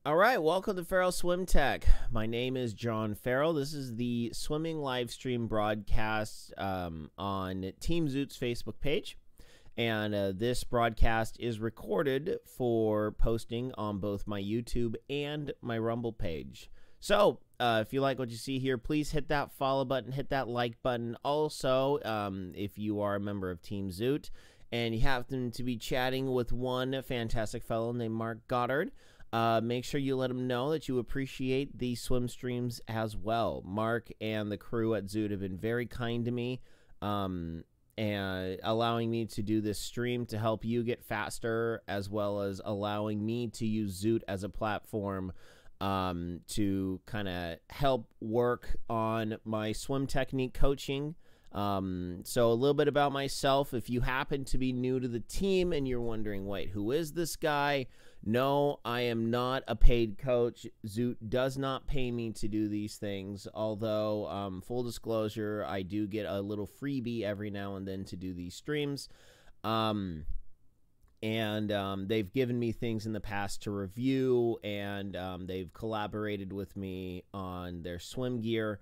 All right, welcome to Farrell Swim Tech. My name is John Farrell. This is the swimming live stream broadcast on Team Zoot's Facebook page. And this broadcast is recorded for posting on both my YouTube and my Rumble page. So if you like what you see here, please hit that follow button, hit that like button. Also, if you are a member of Team Zoot and you happen to be chatting with one fantastic fellow named Mark Goddard, make sure you let him know that you appreciate the swim streams as well. Mark and the crew at Zoot have been very kind to me and allowing me to do this stream to help you get faster, as well as allowing me to use Zoot as a platform to kind of help work on my swim technique coaching. So a little bit about myself. If you happen to be new to the team and you're wondering, wait, who is this guy? No, I am not a paid coach. Zoot does not pay me to do these things, although full disclosure, I do get a little freebie every now and then to do these streams. And they've given me things in the past to review, and they've collaborated with me on their swim gear.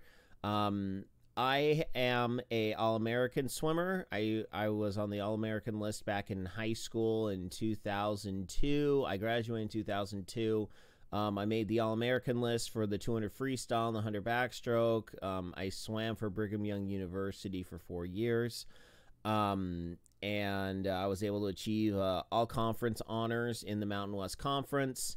I am a All-American swimmer. I was on the All-American list back in high school in 2002. I graduated in 2002. I made the All-American list for the 200 freestyle and the 100 backstroke. I swam for Brigham Young University for 4 years. And I was able to achieve all-conference honors in the Mountain West Conference.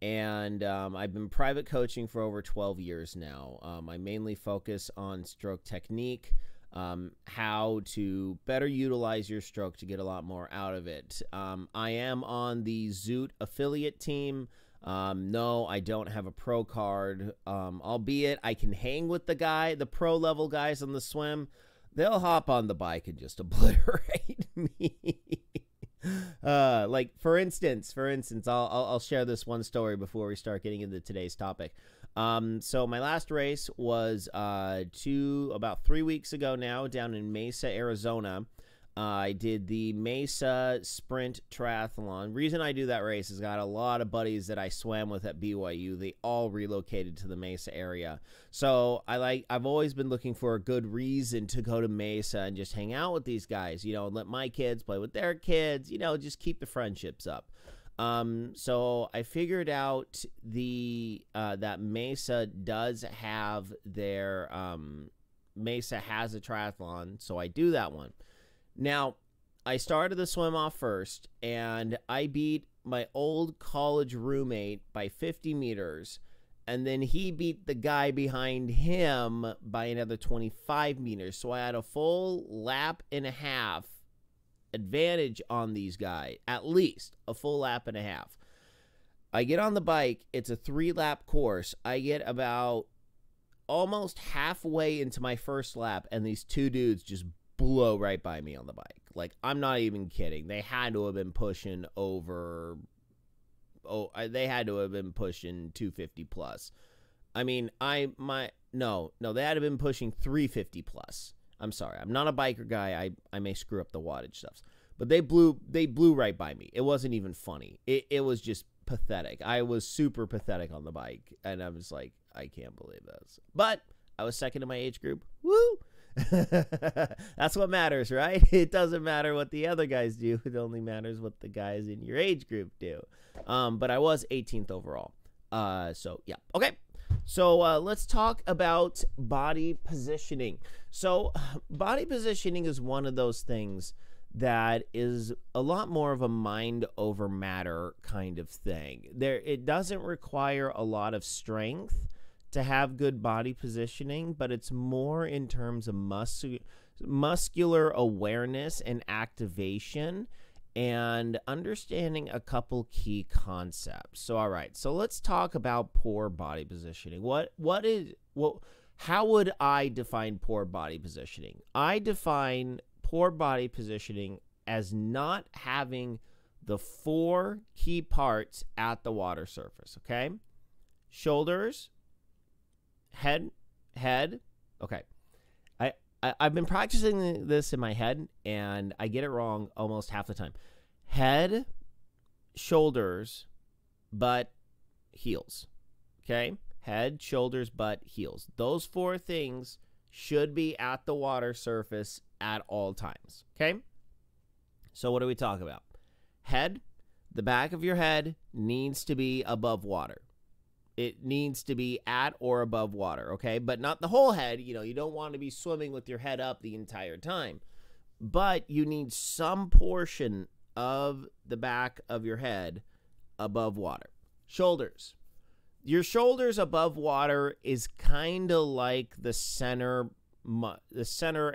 And I've been private coaching for over 12 years now. I mainly focus on stroke technique, how to better utilize your stroke to get a lot more out of it. I am on the Zoot affiliate team. No, I don't have a pro card, albeit I can hang with the pro level guys on the swim. They'll hop on the bike and just obliterate me. Like for instance, I'll share this one story before we start getting into today's topic. So my last race was about 3 weeks ago now, down in Mesa, Arizona. I did the Mesa Sprint Triathlon. Reason I do that race is I got a lot of buddies that I swam with at BYU. They all relocated to the Mesa area. So I've always been looking for a good reason to go to Mesa and just hang out with these guys, let my kids play with their kids, just keep the friendships up. So I figured out that Mesa does have their Mesa has a triathlon, so I do that one. Now, I started the swim off first, and I beat my old college roommate by 50 meters, and then he beat the guy behind him by another 25 meters. So I had a full lap and a half advantage on these guys, at least a full lap and a half. I get on the bike. It's a 3-lap course. I get about almost halfway into my first lap, and these two dudes just blow right by me on the bike. Like, I'm not even kidding. They had to have been pushing over. They had to have been pushing 250 plus. I mean, no, they had to have been pushing 350 plus. I'm sorry, I'm not a biker guy. I may screw up the wattage stuff, but they blew right by me. It wasn't even funny. It was just pathetic. I was super pathetic on the bike, and I was like, I can't believe this. But I was second in my age group. Woo! That's what matters, right? It doesn't matter what the other guys do. It only matters what the guys in your age group do. But I was 18th overall. So yeah. Okay. So let's talk about body positioning. So body positioning is one of those things that is a lot more of a mind over matter kind of thing. It doesn't require a lot of strength to have good body positioning, but it's more in terms of muscular awareness and activation and understanding a couple key concepts. So, all right, so let's talk about poor body positioning. How would I define poor body positioning? I define poor body positioning as not having the 4 key parts at the water surface, okay? Shoulders, head. Okay. I've been practicing this in my head, and I get it wrong almost half the time. Head, shoulders, butt, heels. Okay? Head, shoulders, butt, heels. Those 4 things should be at the water surface at all times. Okay? So what do we talk about? Head, the back of your head needs to be above water. It needs to be at or above water, okay? But not the whole head. You know, you don't want to be swimming with your head up the entire time. But you need some portion of the back of your head above water. Shoulders. Your shoulders above water is kind of like the center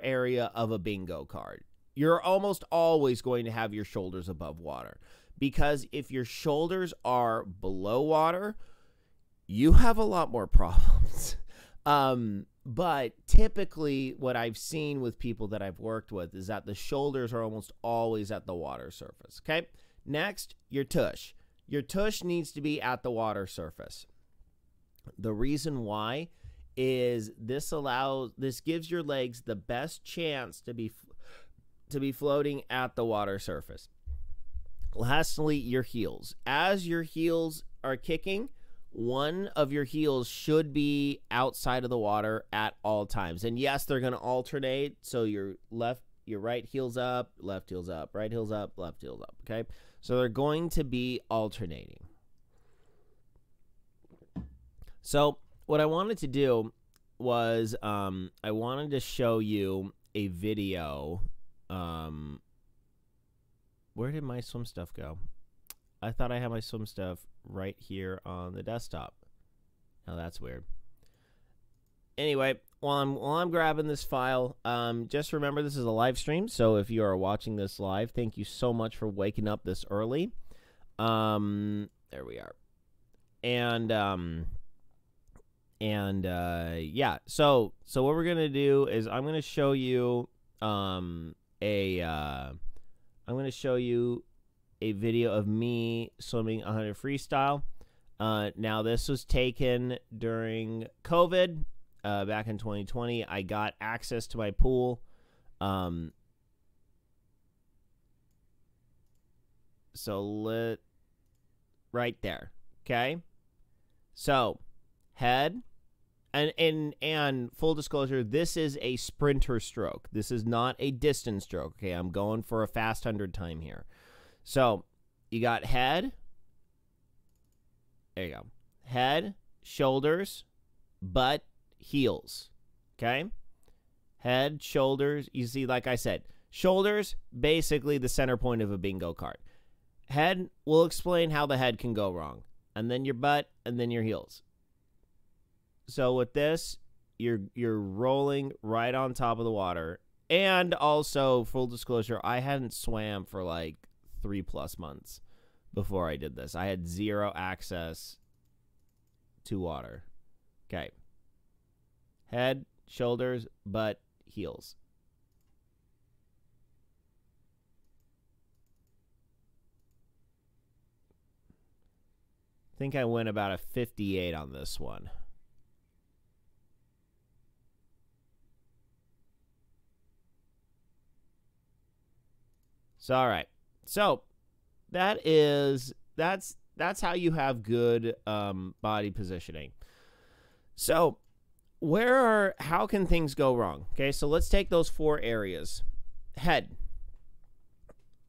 area of a bingo card. You're almost always going to have your shoulders above water, because if your shoulders are below water, you have a lot more problems. But typically what I've seen with people that I've worked with is that the shoulders are almost always at the water surface. Okay. Next, your tush. Your tush needs to be at the water surface. The reason why is this gives your legs the best chance to be floating at the water surface. Lastly, your heels. As your heels are kicking, one of your heels should be outside of the water at all times. And yes, they're going to alternate. So your right heel's up, left heel's up, right heel's up, left heel's up. Okay. So they're going to be alternating. So what I wanted to do was I wanted to show you a video. Where did my swim stuff go? I thought I had my swim stuff right here on the desktop. Now that's weird. Anyway, while I'm grabbing this file, just remember this is a live stream. So if you are watching this live, thank you so much for waking up this early. There we are. Yeah. So what we're gonna do is I'm gonna show you a video of me swimming 100 freestyle. Now this was taken during COVID, back in 2020. I got access to my pool. So right there. Okay. So head, and full disclosure, this is a sprinter stroke. This is not a distance stroke. Okay. I'm going for a fast 100 time here. So you got head. There you go. Head, shoulders, butt, heels. Okay. Head, shoulders. You see, like I said, shoulders, basically the center point of a bingo card. Head, we'll explain how the head can go wrong. And then your butt, and then your heels. So with this, you're rolling right on top of the water. And also, full disclosure, I hadn't swam for like 3+ months before I did this. I had zero access to water. Okay. Head, shoulders, butt, heels. I think I went about a 58 on this one. So, all right. So that's how you have good body positioning. So how can things go wrong? Okay, so let's take those 4 areas. Head.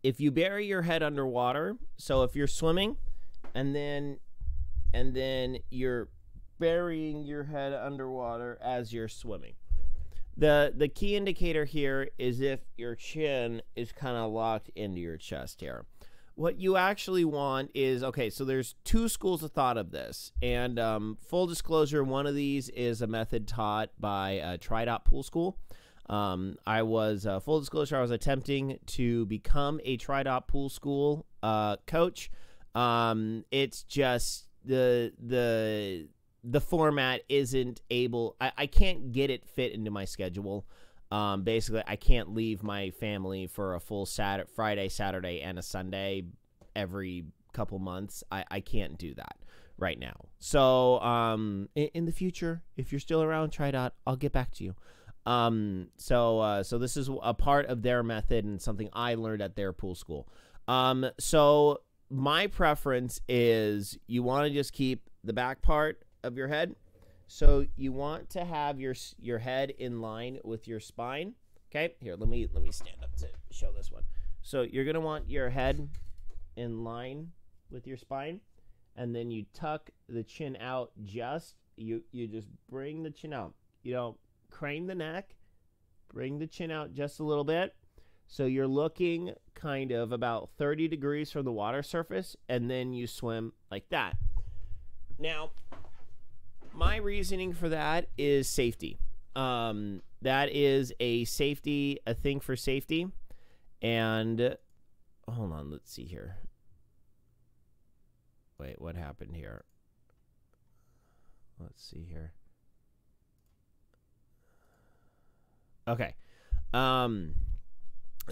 If you bury your head underwater, so if you're swimming and then you're burying your head underwater as you're swimming. The key indicator here is if your chin is kind of locked into your chest here. What you actually want is, okay, so there's 2 schools of thought of this. And full disclosure, one of these is a method taught by Tri-Dot Pool School. Full disclosure, I was attempting to become a Tri-Dot Pool School coach. It's just the format isn't able, I can't get it fit into my schedule. Basically, I can't leave my family for a full Friday, Saturday, and a Sunday every couple months. I can't do that right now. So in the future, if you're still around, Tri-Dot, I'll get back to you. So this is a part of their method and something I learned at their pool school. So my preference is you want to just keep the back part of your head. So you want to have your head in line with your spine. Okay, here, let me stand up to show this one. So you're gonna want your head in line with your spine, and then you tuck the chin out. You just bring the chin out. You don't crane the neck. Bring the chin out just a little bit. So you're looking kind of about 30 degrees from the water surface, and then you swim like that. Now, my reasoning for that is safety. That is a thing for safety. And hold on, let's see here. Wait, what happened here? Let's see here. Okay.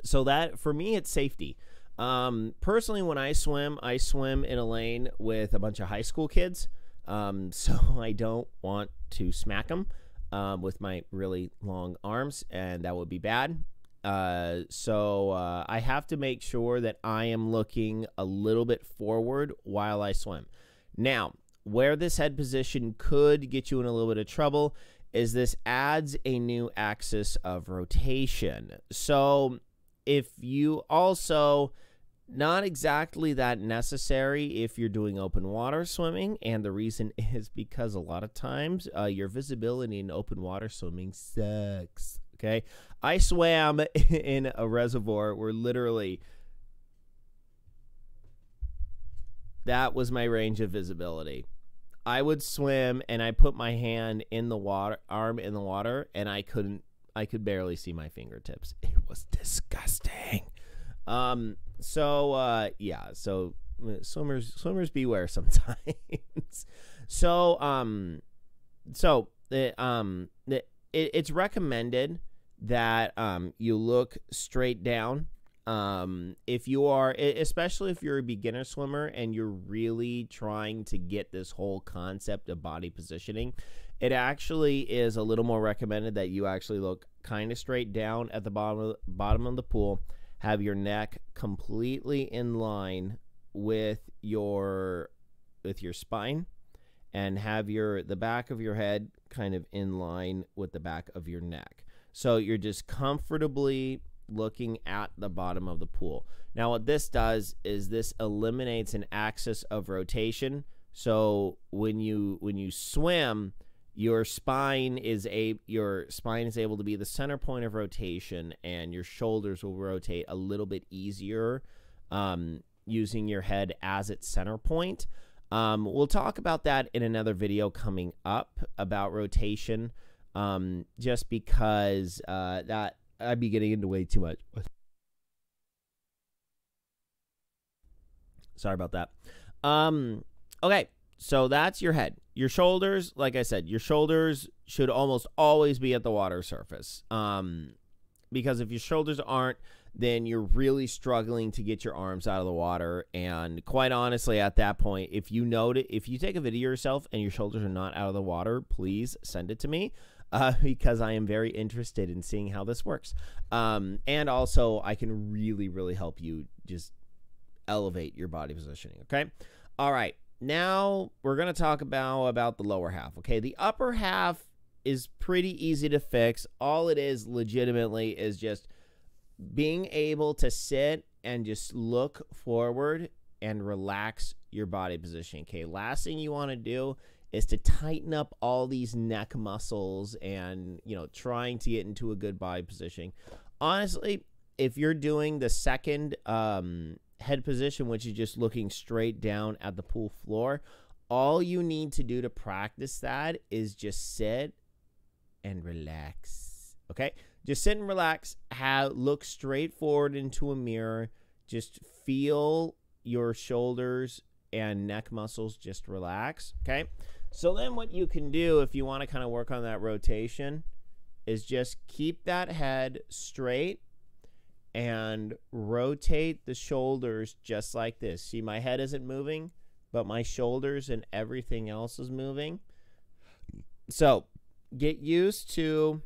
So that, for me, it's safety. Personally, when I swim in a lane with a bunch of high school kids. So I don't want to smack them with my really long arms, and that would be bad. So I have to make sure that I am looking a little bit forward while I swim. Now, where this head position could get you in a little bit of trouble is this adds a new axis of rotation. So if you also, not exactly that necessary if you're doing open water swimming, and the reason is because a lot of times your visibility in open water swimming sucks. Okay, I swam in a reservoir where literally that was my range of visibility. I would swim and I put my hand in the water, arm in the water, and I could barely see my fingertips. It was disgusting. So swimmers beware sometimes. It's recommended that you look straight down. If you are, especially if you're a beginner swimmer and you're really trying to get this whole concept of body positioning, it actually is a little more recommended that you actually look kind of straight down at the bottom of the pool, have your neck completely in line with your spine, and have the back of your head kind of in line with the back of your neck. So you're just comfortably looking at the bottom of the pool. Now what this does is this eliminates an axis of rotation. So when you swim, your spine is able to be the center point of rotation, and your shoulders will rotate a little bit easier using your head as its center point. We'll talk about that in another video coming up about rotation, just because that I'd be getting into way too much. Sorry about that. Okay, so that's your head. Your shoulders, like I said, your shoulders should almost always be at the water surface. Because if your shoulders aren't, then you're really struggling to get your arms out of the water. And quite honestly, at that point, if you take a video of yourself and your shoulders are not out of the water, please send it to me. Because I am very interested in seeing how this works. And also, I can really, really help you just elevate your body positioning, okay? All right, now we're going to talk about the lower half, okay? The upper half is pretty easy to fix. All it is legitimately is just being able to sit and just look forward and relax your body position, okay? Last thing you want to do is to tighten up all these neck muscles and, trying to get into a good body positioning. Honestly, if you're doing the second head position, which is just looking straight down at the pool floor, all you need to do to practice that is just sit and relax, okay? Just sit and relax. Look straight forward into a mirror. Just feel your shoulders and neck muscles just relax, okay? So then what you can do if you want to kind of work on that rotation is just keep that head straight and rotate the shoulders just like this. See, my head isn't moving, but my shoulders and everything else is moving. So get used to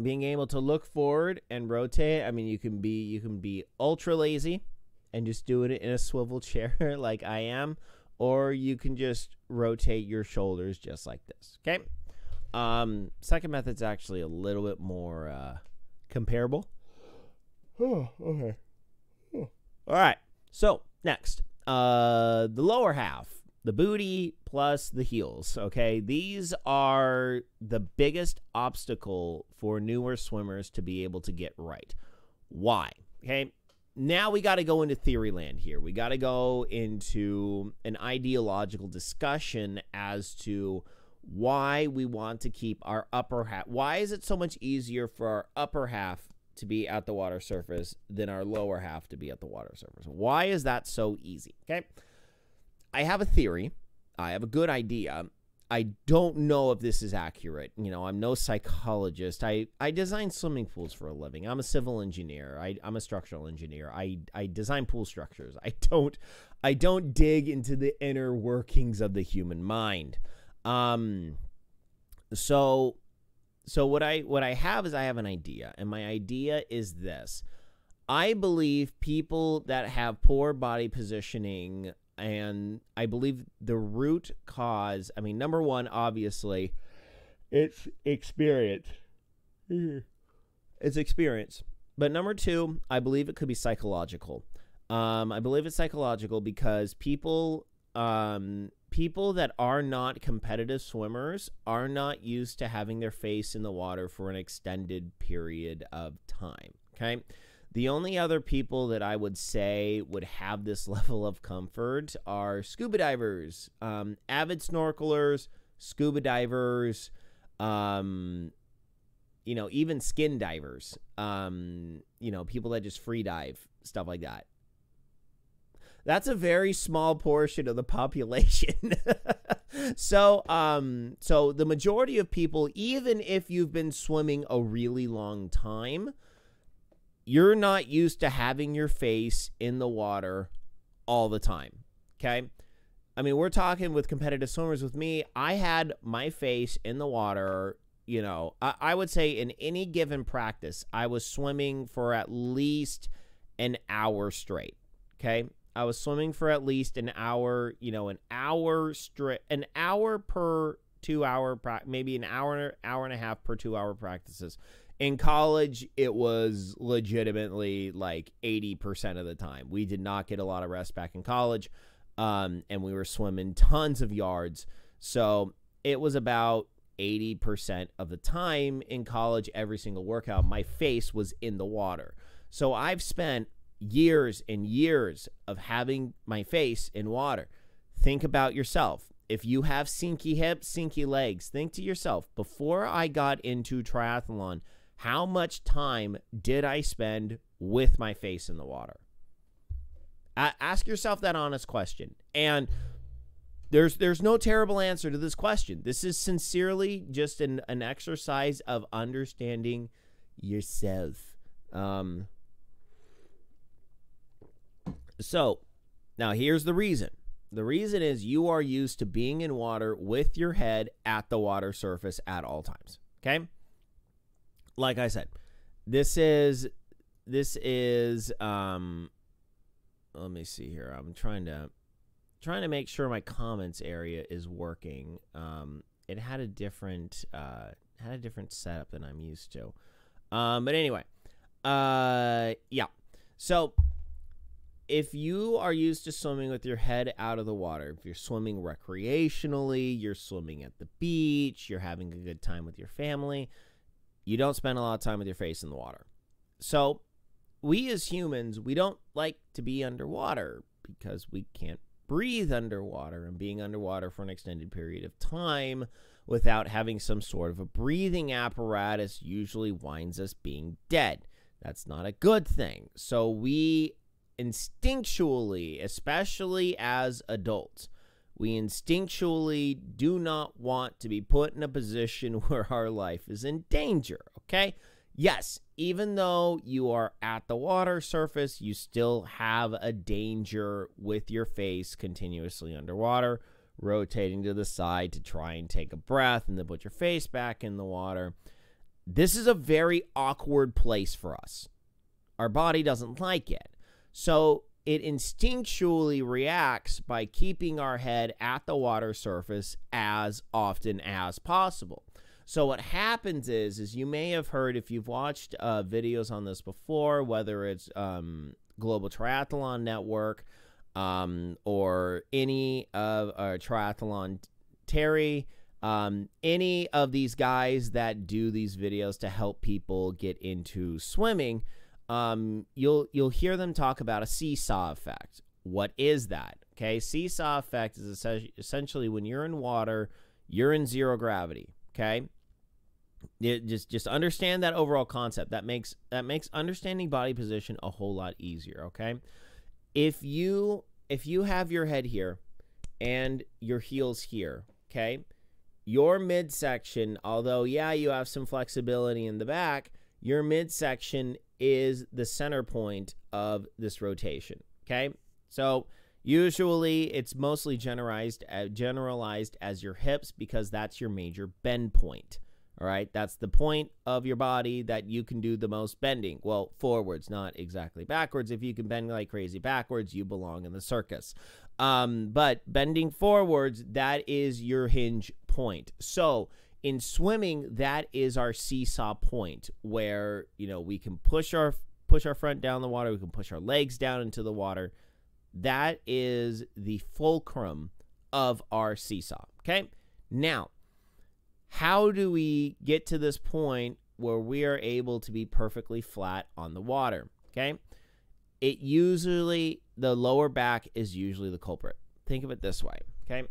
being able to look forward and rotate. I mean, you can be ultra lazy and just do it in a swivel chair like I am. or you can just rotate your shoulders just like this, okay? Second method's actually a little bit more comparable. Oh, okay. Oh. All right, so next, the lower half, the booty plus the heels, okay? These are the biggest obstacle for newer swimmers to be able to get right. Why? Okay, now we got to go into theory land here. We got to go into an ideological discussion as to why we want to keep our upper half. Why is it so much easier for our upper half to be at the water surface than our lower half to be at the water surface? Why is that so easy? Okay, I have a theory. I have a good idea. I don't know if this is accurate. You know, I'm no psychologist. I design swimming pools for a living. I'm a civil engineer. I'm a structural engineer. I design pool structures. I don't dig into the inner workings of the human mind. So what I have is I have an idea, and my idea is this. I believe people that have poor body positioning, and I believe the root cause, I mean, number one, obviously, it's experience. It's experience. But number two, I believe it could be psychological. I believe it's psychological because people that are not competitive swimmers are not used to having their face in the water for an extended period of time, okay? The only other people that I would say would have this level of comfort are scuba divers, avid snorkelers, scuba divers, you know, even skin divers, you know, people that just free dive, stuff like that. That's a very small portion of the population. So the majority of people, even if you've been swimming a really long time, you're not used to having your face in the water all the time, okay? I mean, we're talking with competitive swimmers. With me, I had my face in the water, you know, I would say in any given practice, I was swimming for at least an hour straight, okay? I was swimming for at least an hour, you know, an hour straight, an hour per 2 hour, maybe an hour and a half per 2 hour practices. In college, it was legitimately like 80% of the time. We did not get a lot of rest back in college, and we were swimming tons of yards. So it was about 80% of the time in college, every single workout, my face was in the water. So I've spent years and years of having my face in water. Think about yourself. If you have sinky hips, sinky legs, think to yourself, before I got into triathlon, how much time did I spend with my face in the water? Ask yourself that honest question. And there's no terrible answer to this question. This is sincerely just an exercise of understanding yourself. So, now here's the reason. The reason is you are used to being in water with your head at the water surface at all times, okay? Like I said, this is let me see here. I'm trying to make sure my comments area is working. It had a different setup than I'm used to. But anyway, yeah. So if you are used to swimming with your head out of the water, if you're swimming recreationally, you're swimming at the beach, you're having a good time with your family, you don't spend a lot of time with your face in the water. So we as humans, we don't like to be underwater because we can't breathe underwater, and being underwater for an extended period of time without having some sort of a breathing apparatus usually winds us being dead. That's not a good thing. So we instinctually, especially as adults, we instinctually do not want to be put in a position where our life is in danger, okay? Yes, even though you are at the water surface, you still have a danger with your face continuously underwater, rotating to the side to try and take a breath and then put your face back in the water. This is a very awkward place for us. Our body doesn't like it. So it instinctually reacts by keeping our head at the water surface as often as possible. So what happens is you may have heard, if you've watched videos on this before, whether it's Global Triathlon Network or any of Triathlon Terry, any of these guys that do these videos to help people get into swimming, you'll hear them talk about a seesaw effect. What is that? Okay, seesaw effect is essentially when you're in water, you're in zero gravity. Okay, just understand that overall concept. That makes understanding body position a whole lot easier. Okay, if you have your head here and your heels here, okay, your midsection, although yeah, you have some flexibility in the back, your midsection is the center point of this rotation. Okay, so usually it's mostly generalized as your hips because that's your major bend point. All right, that's the point of your body that you can do the most bending. Well, forwards, not exactly backwards. If you can bend like crazy backwards, you belong in the circus. But bending forwards, that is your hinge point. So in swimming, that is our seesaw point where, you know, we can push our front down the water, we can push our legs down into the water. That is the fulcrum of our seesaw. Okay, now, how do we get to this point where we are able to be perfectly flat on the water? Okay, the lower back is usually the culprit. Think of it this way. Okay,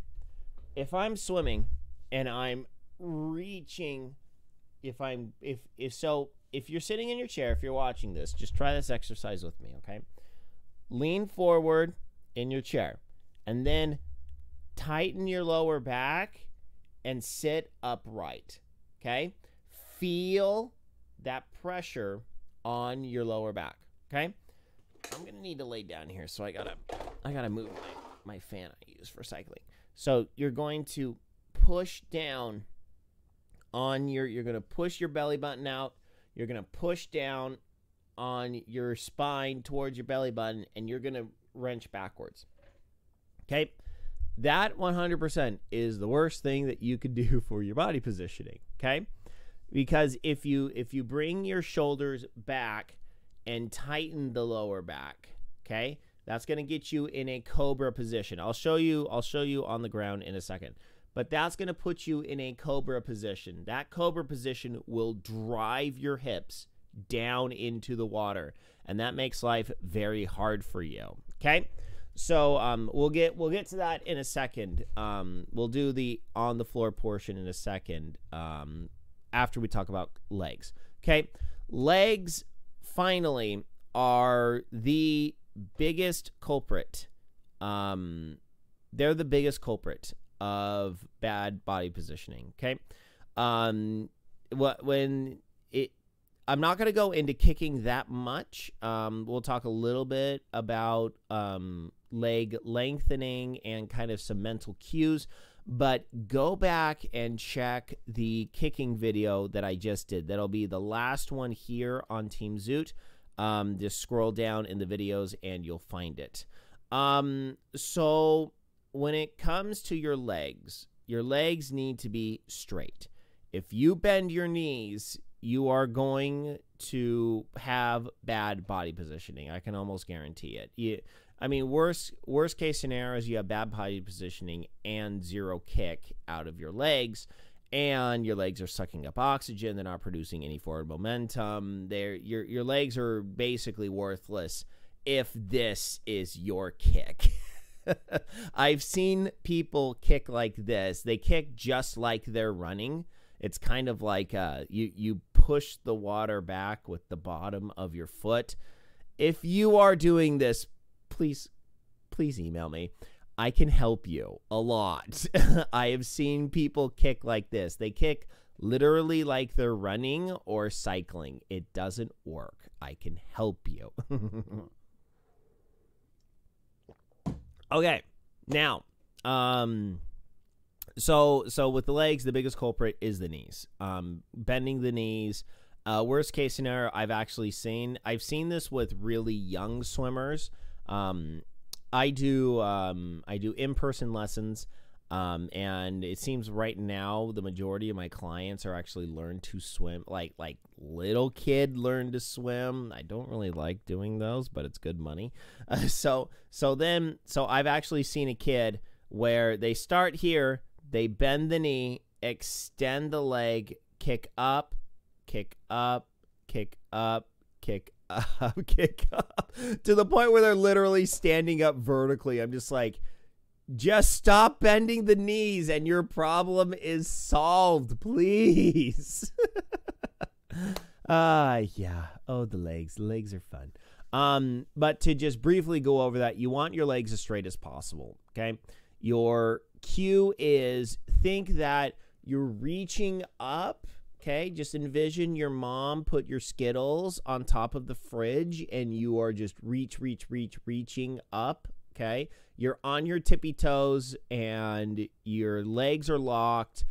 if I'm swimming and I'm reaching, if you're sitting in your chair, if you're watching this, just try this exercise with me. Okay, lean forward in your chair and then tighten your lower back and sit upright. Okay, feel that pressure on your lower back. Okay, I'm gonna need to lay down here, so I gotta move my fan I use for cycling. So you're going to push down on you're gonna push your belly button out. You're gonna push down on your spine towards your belly button, and you're gonna wrench backwards. Okay, that 100% is the worst thing that you could do for your body positioning. Okay, because if you bring your shoulders back and tighten the lower back, okay, that's going to get you in a cobra position. I'll show you on the ground in a second, but that's going to put you in a cobra position. That cobra position will drive your hips down into the water, and that makes life very hard for you. Okay, so we'll get to that in a second. We'll do the on the floor portion in a second after we talk about legs. Okay, legs finally are the biggest culprit. They're the biggest culprit of bad body positioning. Okay, I'm not going to go into kicking that much. We'll talk a little bit about leg lengthening and kind of some mental cues, but go back and check the kicking video that I just did. That'll be the last one here on Team Zoot. Just scroll down in the videos and you'll find it. So when it comes to your legs need to be straight. If you bend your knees, you are going to have bad body positioning. I can almost guarantee it. Worst case scenario is you have bad body positioning and zero kick out of your legs, and your legs are sucking up oxygen. They're not producing any forward momentum. Your legs are basically worthless if this is your kick. I've seen people kick like this. They kick just like they're running. It's kind of like you push the water back with the bottom of your foot. If you are doing this, please email me. I can help you a lot. I have seen people kick like this. They kick literally like they're running or cycling. It doesn't work. I can help you. Okay, now, so with the legs, the biggest culprit is the knees. Bending the knees. Worst case scenario, I've seen this with really young swimmers. I do in-person lessons, and it seems right now the majority of my clients are actually learn to swim, like little kid learn to swim. I don't really like doing those, but it's good money. So I've actually seen a kid where they start here, they bend the knee, extend the leg, kick up, kick up, kick up, kick up, kick up, to the point where they're literally standing up vertically. I'm just like, just stop bending the knees and your problem is solved, please. Yeah. Oh, the legs. The legs are fun. But to just briefly go over that, you want your legs as straight as possible, okay? Your cue is, think that you're reaching up, okay? Just envision your mom put your Skittles on top of the fridge and you are just reaching up, okay? You're on your tippy toes and your legs are locked,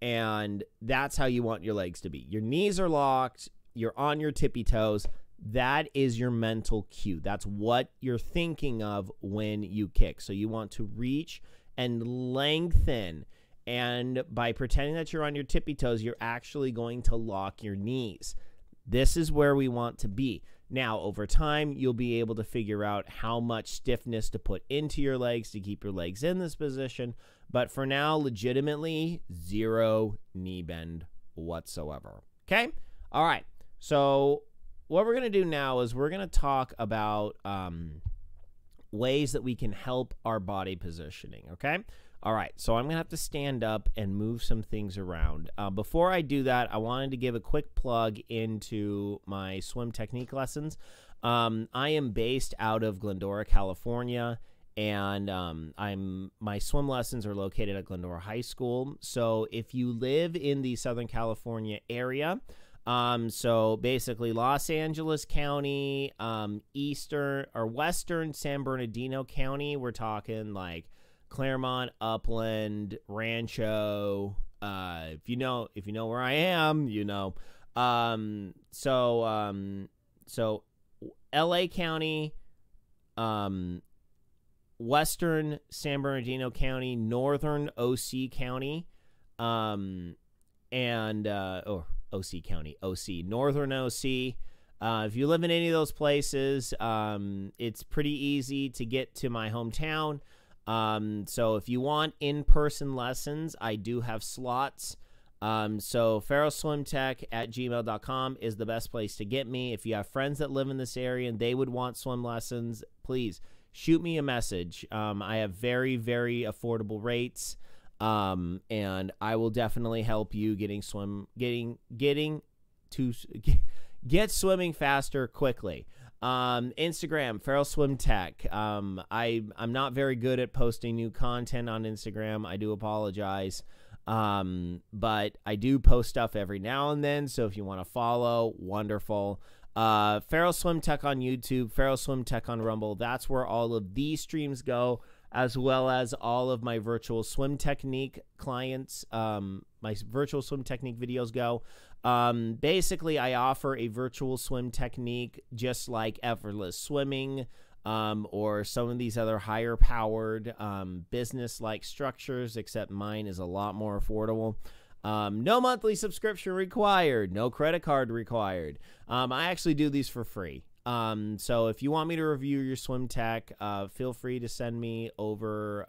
and that's how you want your legs to be. Your knees are locked, you're on your tippy toes. That is your mental cue. That's what you're thinking of when you kick. So you want to reach and lengthen, and by pretending that you're on your tippy toes, you're actually going to lock your knees. This is where we want to be. Now, over time, you'll be able to figure out how much stiffness to put into your legs to keep your legs in this position. But for now, legitimately, 0 knee bend whatsoever. Okay? All right. So what we're going to do now is we're going to talk about ways that we can help our body positioning. Okay? All right, so I'm going to have to stand up and move some things around. Before I do that, I wanted to give a quick plug into my swim technique lessons. I am based out of Glendora, California, and my swim lessons are located at Glendora High School. So if you live in the Southern California area, so basically Los Angeles County, eastern or western San Bernardino County, we're talking like Claremont, Upland, Rancho. If you know where I am, you know. So LA County, western San Bernardino County, northern OC County, OC County, northern OC. If you live in any of those places, it's pretty easy to get to my hometown. So if you want in-person lessons, I do have slots. So feralswimtech@gmail.com is the best place to get me. If you have friends that live in this area and they would want swim lessons, please shoot me a message. I have very, very affordable rates. And I will definitely help you get swimming faster quickly. Instagram, Feral Swim Tech. I'm not very good at posting new content on Instagram. I do apologize. But I do post stuff every now and then. So if you want to follow, wonderful. Feral Swim Tech on YouTube, Feral Swim Tech on Rumble. That's where all of these streams go, as well as all of my virtual swim technique clients, my virtual swim technique videos go. Basically, I offer a virtual swim technique just like effortless swimming, or some of these other higher powered business-like structures, except mine is a lot more affordable. No monthly subscription required, no credit card required. I actually do these for free. So if you want me to review your swim tech, feel free to send me over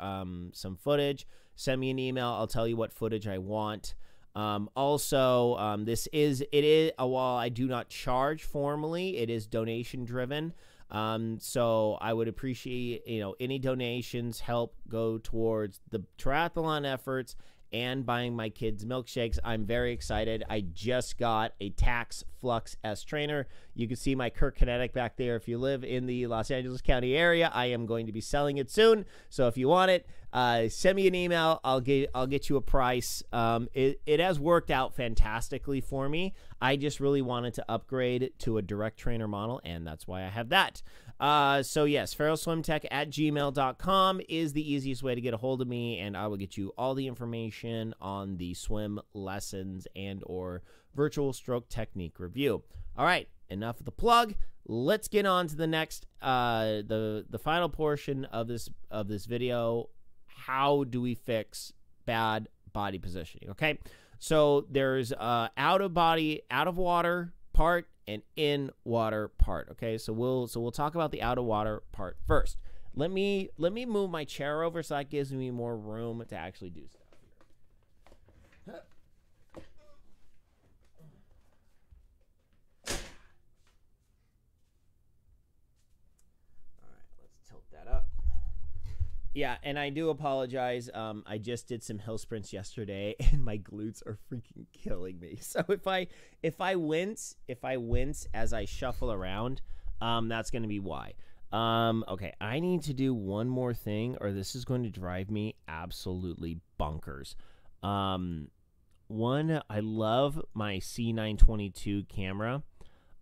some footage. Send me an email. I'll tell you what footage I want. Also, while I do not charge formally, it is donation driven. So I would appreciate, any donations help go towards the triathlon efforts and buying my kids milkshakes. I'm very excited. I just got a Tax Flux S trainer. You can see my Kirk Kinetic back there. If you live in the Los Angeles County area, I am going to be selling it soon. So if you want it, send me an email. I'll get you a price. It has worked out fantastically for me. I just really wanted to upgrade to a direct trainer model, and that's why I have that. So yes, feralswimtech@gmail.com is the easiest way to get a hold of me, and I will get you all the information on the swim lessons and or virtual stroke technique review. All right, enough of the plug. Let's get on to the next, the final portion of this video. How do we fix bad body positioning? Okay, so there's out of water part and in water part. Okay, so we'll talk about the out of water part first. Let me move my chair over so that gives me more room to actually do stuff here. All right, let's tilt that up. Yeah, and I do apologize. I just did some hill sprints yesterday, and my glutes are freaking killing me. So if I wince as I shuffle around, that's going to be why. Okay, I need to do one more thing, or this is going to drive me absolutely bonkers. One, I love my C922 camera,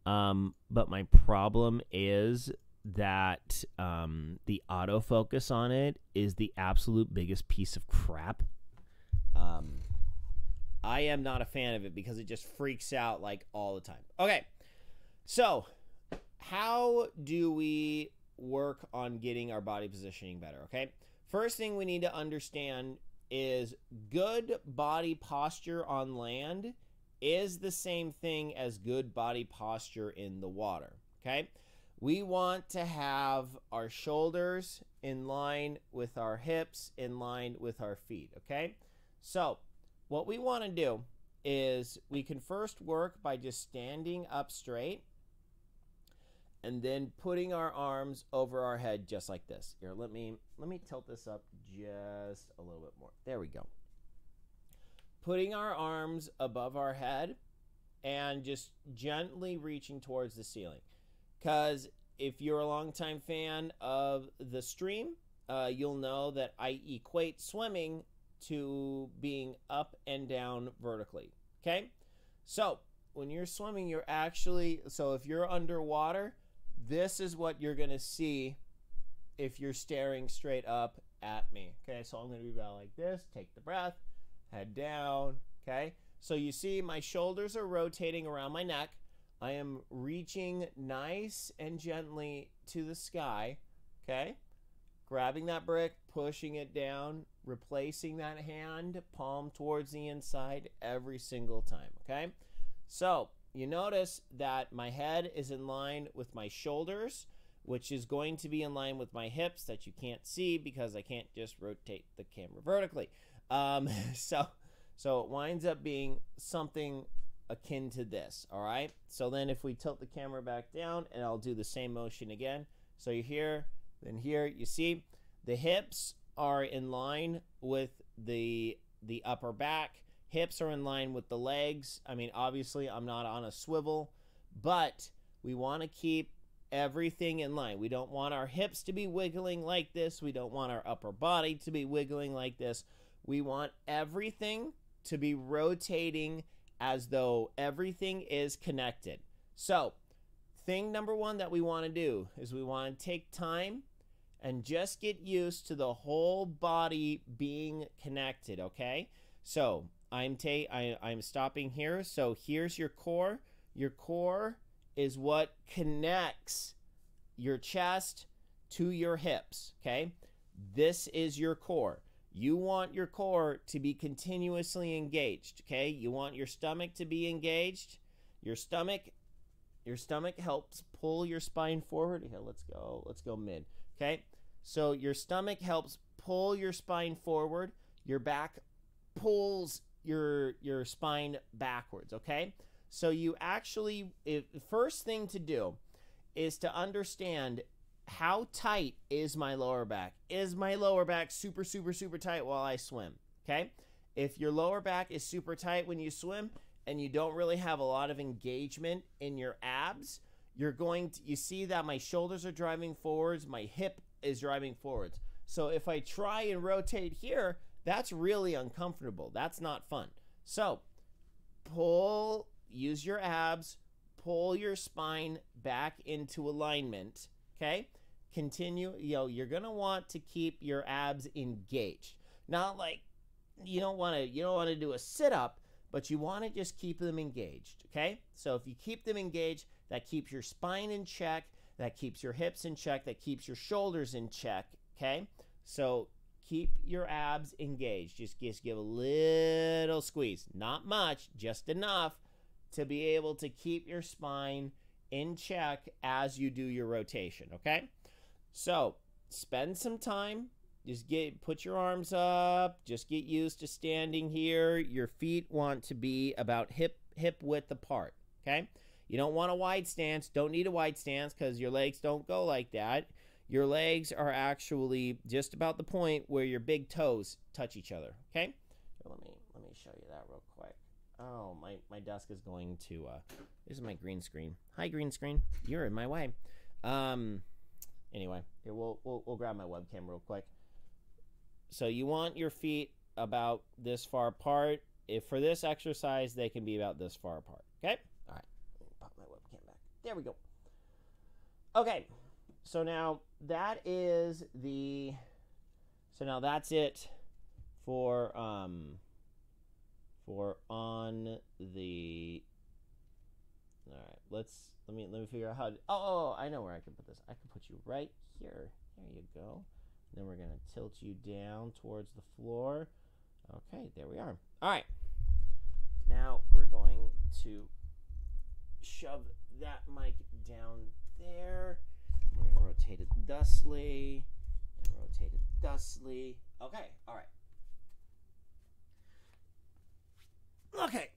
but my problem is that the autofocus on it is the absolute biggest piece of crap. I am not a fan of it because it just freaks out like all the time. Okay, so how do we work on getting our body positioning better? Okay, first thing we need to understand is good body posture on land is the same thing as good body posture in the water. Okay, we want to have our shoulders in line with our hips, in line with our feet. Okay, so what we want to do is we can first work by just standing up straight and then putting our arms over our head just like this. Here, let me tilt this up just a little bit more. There we go. Putting our arms above our head and just gently reaching towards the ceiling. Because if you're a longtime fan of the stream, you'll know that I equate swimming to being up and down vertically. Okay? So when you're swimming, you're actually, so if you're underwater, this is what you're going to see if you're staring straight up at me. Okay, so I'm going to be about like this. Take the breath, head down. Okay, so you see my shoulders are rotating around my neck. I am reaching nice and gently to the sky. Okay, grabbing that brick, pushing it down, replacing that hand, palm towards the inside every single time. Okay, so you notice that my head is in line with my shoulders, which is going to be in line with my hips that you can't see because I can't just rotate the camera vertically. So it winds up being something akin to this, all right? So then if we tilt the camera back down, and I'll do the same motion again. So you're here, then here, you see the hips are in line with the upper back. Hips are in line with the legs. I mean, obviously, I'm not on a swivel, but we want to keep everything in line. We don't want our hips to be wiggling like this. We don't want our upper body to be wiggling like this. We want everything to be rotating as though everything is connected. So, thing number one that we want to do is we want to take time and just get used to the whole body being connected, okay? So, I'm stopping here. So here's your core. Your core is what connects your chest to your hips, okay? This is your core. You want your core to be continuously engaged, okay? You want your stomach to be engaged. Your stomach helps pull your spine forward. Here, let's go mid, okay? So your stomach helps pull your spine forward. Your back pulls your spine backwards, okay? So you actually, first thing to do is to understand how tight is my lower back. Is my lower back super, super, super tight while I swim, okay? If your lower back is super tight when you swim and you don't really have a lot of engagement in your abs, you see that my shoulders are driving forwards, my hip is driving forwards. So if I try and rotate here, that's really uncomfortable. That's not fun. So use your abs, pull your spine back into alignment, okay? Continue, you're gonna want to keep your abs engaged. Not like, you don't wanna do a sit-up, but you wanna just keep them engaged, okay? So if you keep them engaged, that keeps your spine in check, that keeps your hips in check, that keeps your shoulders in check, okay? So keep your abs engaged. Just give a little squeeze. Not much, just enough to be able to keep your spine in check as you do your rotation, okay? So spend some time. Just put your arms up. Just get used to standing here. Your feet want to be about hip width apart, okay? You don't want a wide stance. Don't need a wide stance because your legs don't go like that. Your legs are actually just about the point where your big toes touch each other, okay? Let me show you that real quick. Oh, my desk is going to, this is my green screen. Hi, green screen. You're in my way. Anyway, here, we'll grab my webcam real quick. So you want your feet about this far apart. If for this exercise, they can be about this far apart, okay? All right, let me pop my webcam back. There we go. Okay, so now that is that's it for on the, all right, let me figure out how to, I know where I can put this. I can put you right here. There you go. Then we're going to tilt you down towards the floor. Okay, there we are. All right. Now we're going to shove that mic down there. We're going to rotate it thusly and rotate it thusly. Okay, all right. Okay,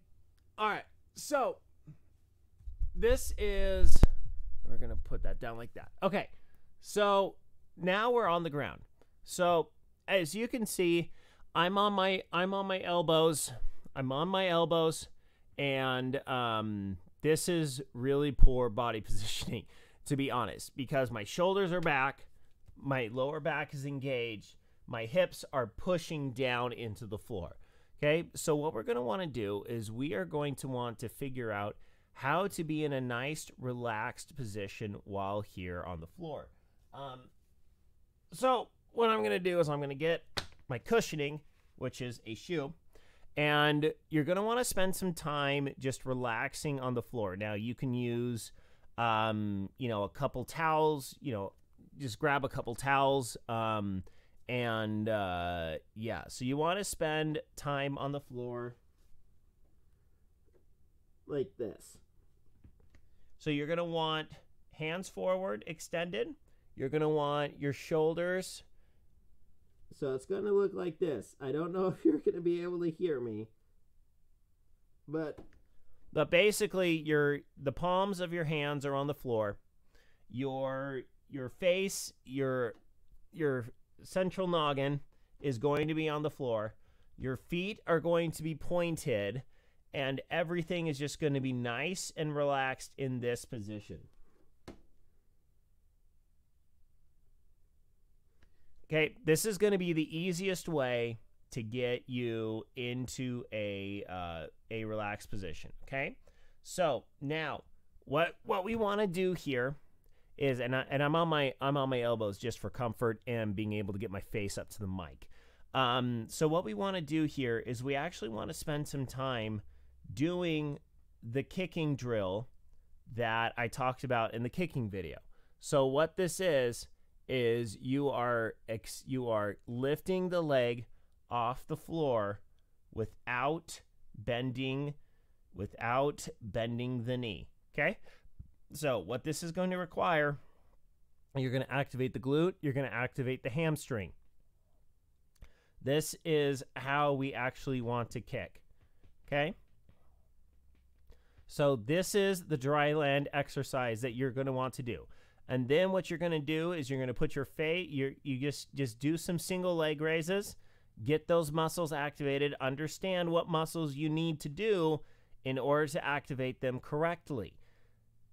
all right. So this is, we're going to put that down like that. Okay, so now we're on the ground. So as you can see, I'm on my elbows. I'm on my elbows, and this is really poor body positioning, to be honest, because my shoulders are back, my lower back is engaged, my hips are pushing down into the floor. Okay, so what we're going to want to do is we are going to want to figure out how to be in a nice, relaxed position while here on the floor. So what I'm going to do is I'm going to get my cushioning, which is a shoe, and you're going to want to spend some time just relaxing on the floor. Now, you can use, a couple towels, just grab a couple towels, so you want to spend time on the floor like this. So you're going to want hands forward, extended. You're going to want your shoulders. So it's going to look like this. I don't know if you're going to be able to hear me. But basically, the palms of your hands are on the floor. Your face, your central noggin is going to be on the floor. Your feet are going to be pointed. And everything is just going to be nice and relaxed in this position. Okay, this is going to be the easiest way to get you into a relaxed position. Okay, so now what we want to do here is, and I'm on my elbows just for comfort and being able to get my face up to the mic. So what we want to do here is we actually want to spend some time doing the kicking drill that I talked about in the kicking video. So what this is you are lifting the leg off the floor without bending the knee. Okay? So what this is going to require, you're going to activate the glute, you're going to activate the hamstring. This is how we actually want to kick. Okay? So this is the dry land exercise that you're going to want to do. And then what you're going to do is you're going to put your face, you just do some single leg raises, get those muscles activated, understand what muscles you need to do in order to activate them correctly.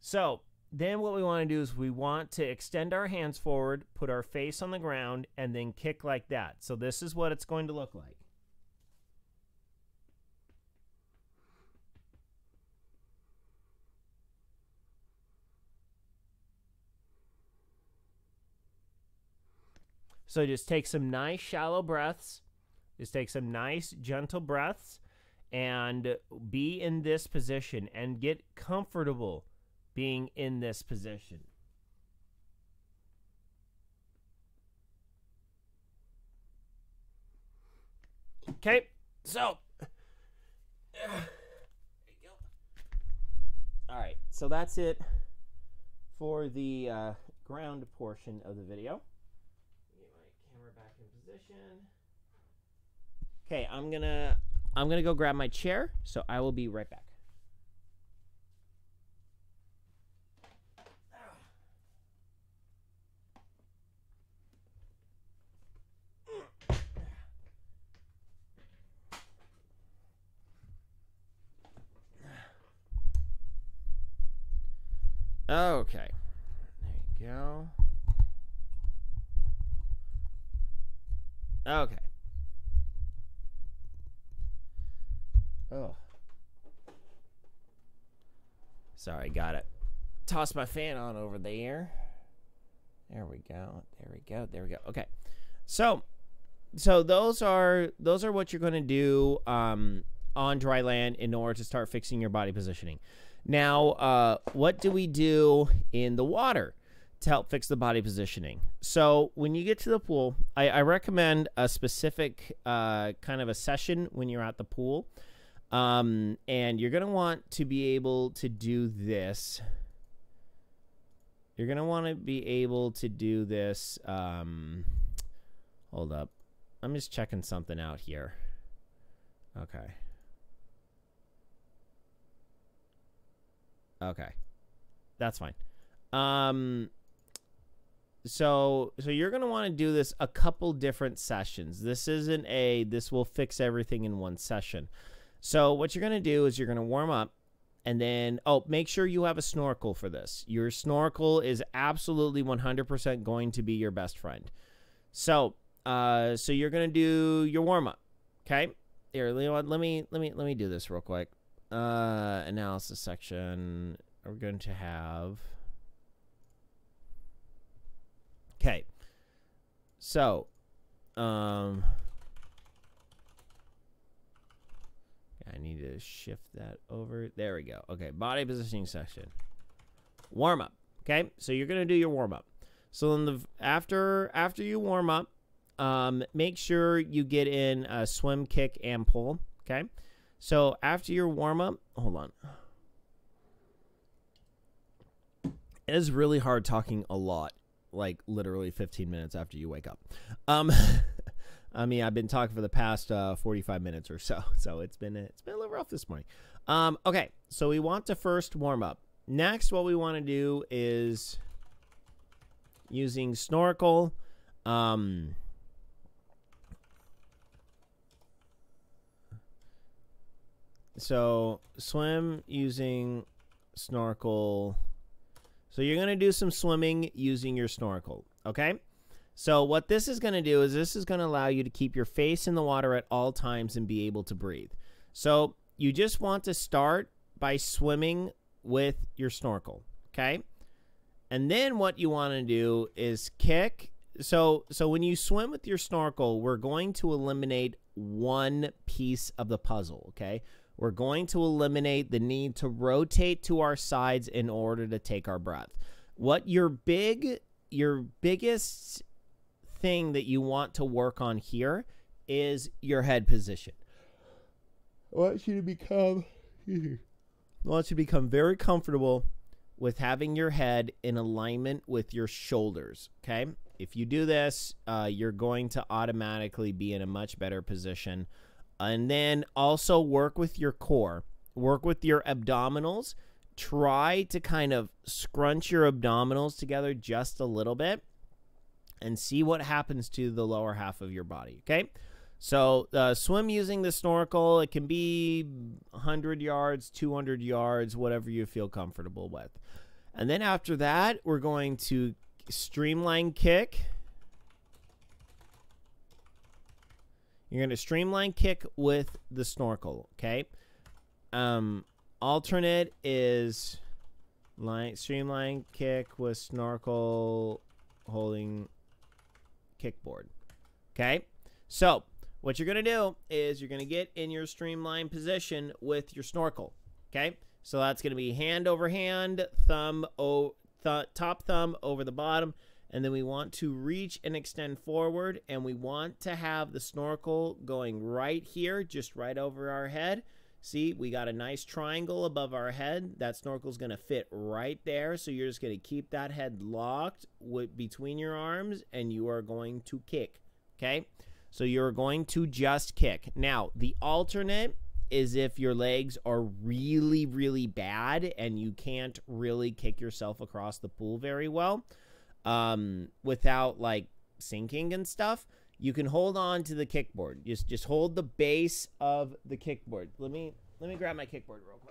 So then what we want to do is we want to extend our hands forward, put our face on the ground, and then kick like that. So this is what it's going to look like. So just take some nice shallow breaths. Just take some nice gentle breaths and be in this position and get comfortable being in this position. Okay, so all right, so that's it for the ground portion of the video. Get my camera back in position. Okay, I'm gonna go grab my chair, so I will be right back. Okay, there you go. Okay. Oh. Sorry, got it. Toss my fan on over there. There we go. There we go. There we go. Okay. So those are what you're going to do on dry land in order to start fixing your body positioning. Now, what do we do in the water to help fix the body positioning? So when you get to the pool, I recommend a specific kind of a session when you're at the pool. And you're going to want to be able to do this. You're going to want to be able to do this. Hold up. I'm just checking something out here. Okay. Okay. That's fine. So you're going to want to do this a couple different sessions. This isn't this will fix everything in one session. So what you're going to do is you're going to warm up, and then, make sure you have a snorkel for this. Your snorkel is absolutely 100% going to be your best friend. So you're going to do your warm up. Okay. Here, you know what? Let me do this real quick. Analysis section. We're going to have. Okay. So, I need to shift that over. There we go. Okay, body positioning section. Warm up. Okay, so you're gonna do your warm up. So then after you warm up, make sure you get in a swim, kick, and pull. Okay, so after your warm up, hold on. It is really hard talking a lot, like literally 15 minutes after you wake up. I mean, I've been talking for the past 45 minutes or so, so it's been a little rough this morning. Okay, so we want to first warm up. Next, what we want to do is using snorkel. So swim using snorkel. So you're going to do some swimming using your snorkel, okay? So what this is going to do is this is going to allow you to keep your face in the water at all times and be able to breathe. So you just want to start by swimming with your snorkel, okay? And then what you want to do is kick. So when you swim with your snorkel, we're going to eliminate one piece of the puzzle, okay? We're going to eliminate the need to rotate to our sides in order to take our breath. What your biggest thing that you want to work on here is your head position. I want you to become very comfortable with having your head in alignment with your shoulders, okay? If you do this, you're going to automatically be in a much better position. And then also work with your core. Work with your abdominals. Try to kind of scrunch your abdominals together just a little bit and see what happens to the lower half of your body, okay? So swim using the snorkel. It can be 100 yards, 200 yards, whatever you feel comfortable with. And then after that, we're going to streamline kick. You're going to streamline kick with the snorkel, okay? Alternate is streamline kick with snorkel holding kickboard, okay? So what you're going to do is you're going to get in your streamline position with your snorkel, okay? So that's going to be hand over hand, top thumb over the bottom. And then we want to reach and extend forward. And we want to have the snorkel going right here, just right over our head. See, we got a nice triangle above our head. That snorkel's going to fit right there. So you're just going to keep that head locked between your arms, and you are going to kick, okay? So you're going to just kick. Now, the alternate is if your legs are really, really bad and you can't really kick yourself across the pool very well without, like, sinking and stuff. You can hold on to the kickboard. Just hold the base of the kickboard. Let me grab my kickboard real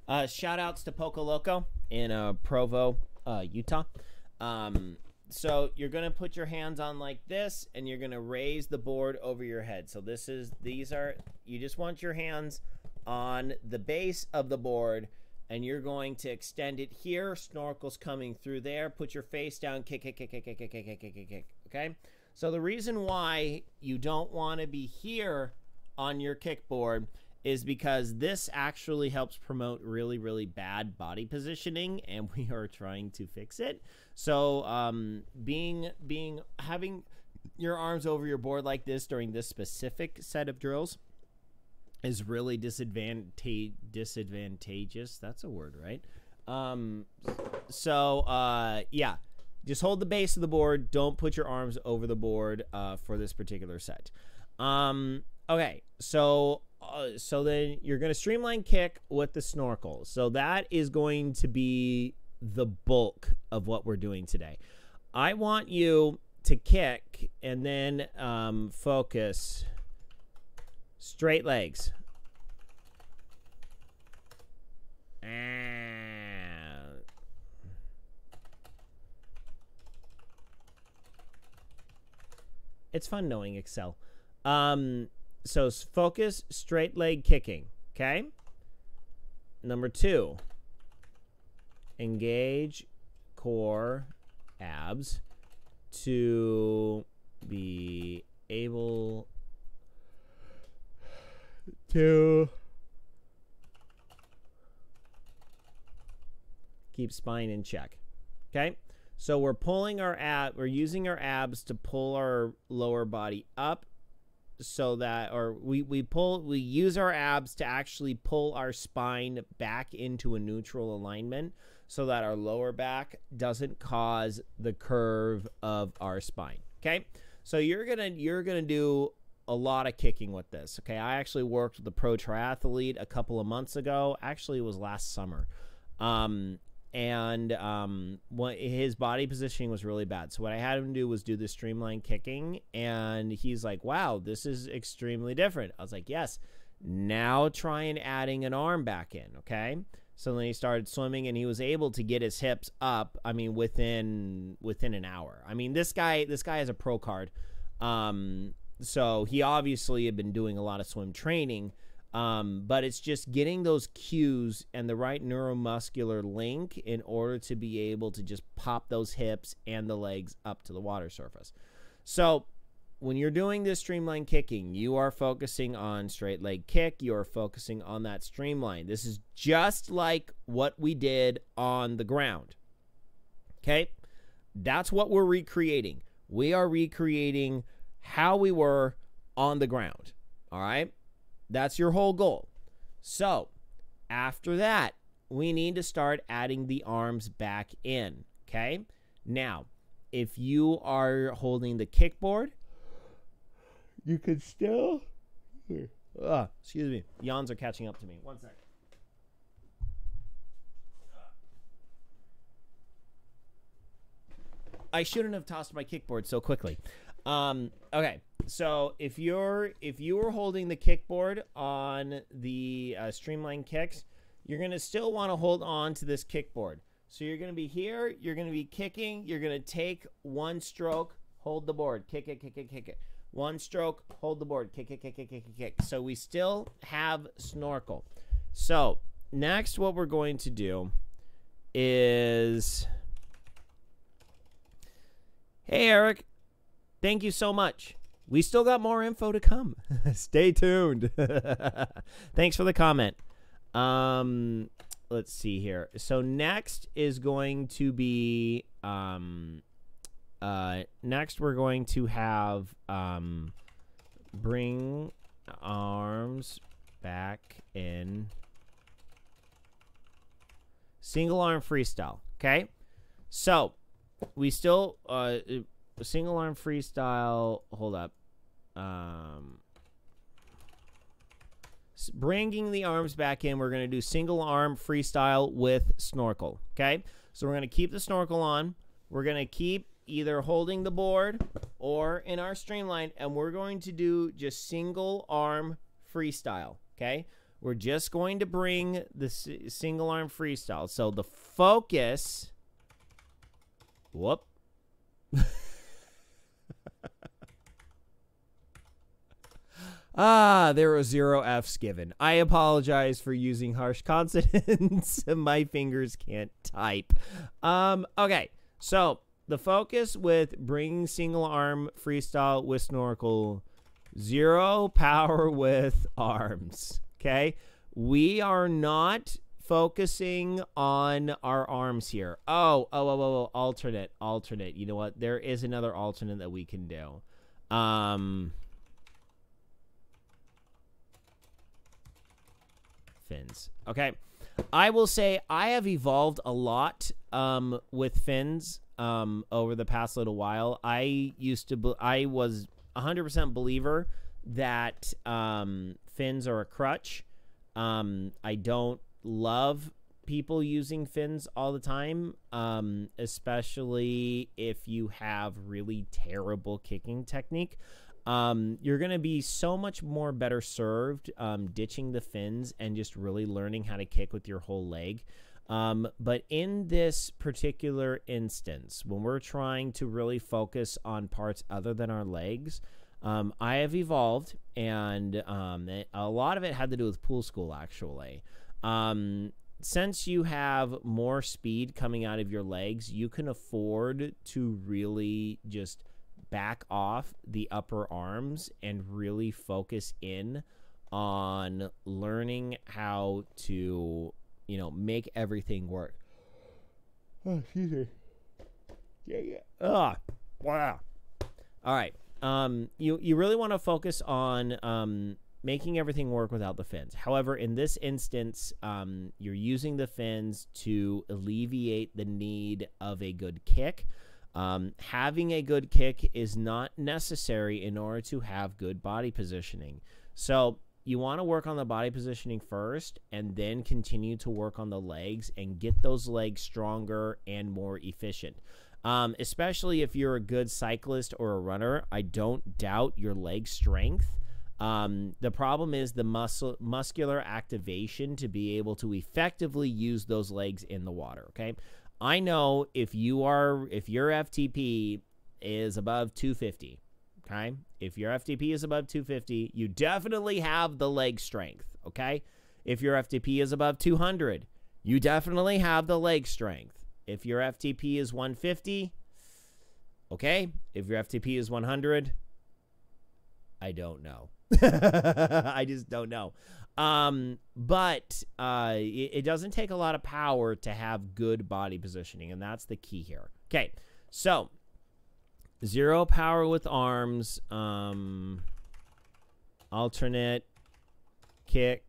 quick. Shout outs to Poco Loco in Provo, Utah. So you're gonna put your hands on like this, and you're gonna raise the board over your head. So you just want your hands on the base of the board, and you're going to extend it here. Snorkel's coming through there. Put your face down. Kick, kick, kick, kick, kick, kick, kick, kick, kick, kick. Okay? So the reason why you don't want to be here on your kickboard is because this actually helps promote really, really bad body positioning, and we are trying to fix it. So having your arms over your board like this during this specific set of drills is really disadvantageous. That's a word, right? Yeah, just hold the base of the board. Don't put your arms over the board for this particular set. Okay, so then you're going to streamline kick with the snorkel. So that is going to be the bulk of what we're doing today. I want you to kick and then focus straight legs. It's fun knowing Excel. So focus straight leg kicking, okay? Number 2, engage core abs to be able to keep spine in check. Okay? So we're using our abs to pull our lower body up so that, or we use our abs to actually pull our spine back into a neutral alignment so that our lower back doesn't cause the curve of our spine. Okay? So you're gonna do a lot of kicking with this. Okay, I actually worked with a pro triathlete a couple of months ago. Actually, it was last summer. His body positioning was really bad. So what I had him do was do the streamline kicking, and he's like, wow, this is extremely different. I was like, yes, now try and adding an arm back in, okay? So then he started swimming, and he was able to get his hips up, I mean, within an hour. I mean, this guy has a pro card. So he obviously had been doing a lot of swim training, but it's just getting those cues and the right neuromuscular link in order to be able to just pop those hips and the legs up to the water surface. So when you're doing this streamline kicking, you are focusing on straight leg kick. You are focusing on that streamline. This is just like what we did on the ground. Okay? That's what we're recreating. We are recreating how we were on the ground. All right? That's your whole goal. So after that, we need to start adding the arms back in. Okay? Now, if you are holding the kickboard, you could still... excuse me. Yawns are catching up to me. One second. I shouldn't have tossed my kickboard so quickly. Okay, so if you were holding the kickboard on the streamline kicks, you're going to still want to hold on to this kickboard. So you're going to be here, you're going to be kicking, you're going to take one stroke, hold the board, kick it, kick it, kick it. One stroke, hold the board, kick it, kick it, kick it, kick. So we still have snorkel. So next what we're going to do is... Hey, Eric. Thank you so much. We still got more info to come. Stay tuned. Thanks for the comment. Let's see here. So next is going to be next we're going to have bring arms back in single arm freestyle. Okay, so we still single arm freestyle. Hold up. Bringing the arms back in, we're going to do single arm freestyle with snorkel. Okay, so we're going to keep the snorkel on. We're going to keep either holding the board or in our streamline, and we're going to do just single arm freestyle. Okay, we're just going to bring the single arm freestyle. So the focus, whoop. There were 0 F's given. I apologize for using harsh consonants. My fingers can't type. Okay, so the focus with bringing single arm freestyle with snorkel, 0 power with arms. Okay, we are not focusing on our arms here. Oh, alternate. You know what? There is another alternate that we can do. Fins. Okay, I will say I have evolved a lot with fins over the past little while. I was 100% believer that fins are a crutch. I don't love people using fins all the time, especially if you have really terrible kicking technique. You're going to be so much more better served ditching the fins and just really learning how to kick with your whole leg. But in this particular instance, when we're trying to really focus on parts other than our legs, I have evolved, and a lot of it had to do with pool school, actually. Since you have more speed coming out of your legs, you can afford to really just back off the upper arms and really focus in on learning how to, you know, make everything work. Oh, excuse me. Yeah. Wow. All right. You really want to focus on making everything work without the fins. However, in this instance, you're using the fins to alleviate the need of a good kick. Having a good kick is not necessary in order to have good body positioning. So you want to work on the body positioning first and then continue to work on the legs and get those legs stronger and more efficient. Especially if you're a good cyclist or a runner, I don't doubt your leg strength. The problem is the muscular activation to be able to effectively use those legs in the water, okay? I know if your FTP is above 250, okay? If your FTP is above 250, you definitely have the leg strength, okay? If your FTP is above 200, you definitely have the leg strength. If your FTP is 150, okay? If your FTP is 100, I don't know. I just don't know. But it doesn't take a lot of power to have good body positioning, and that's the key here. Okay, so 0 power with arms, alternate, kick,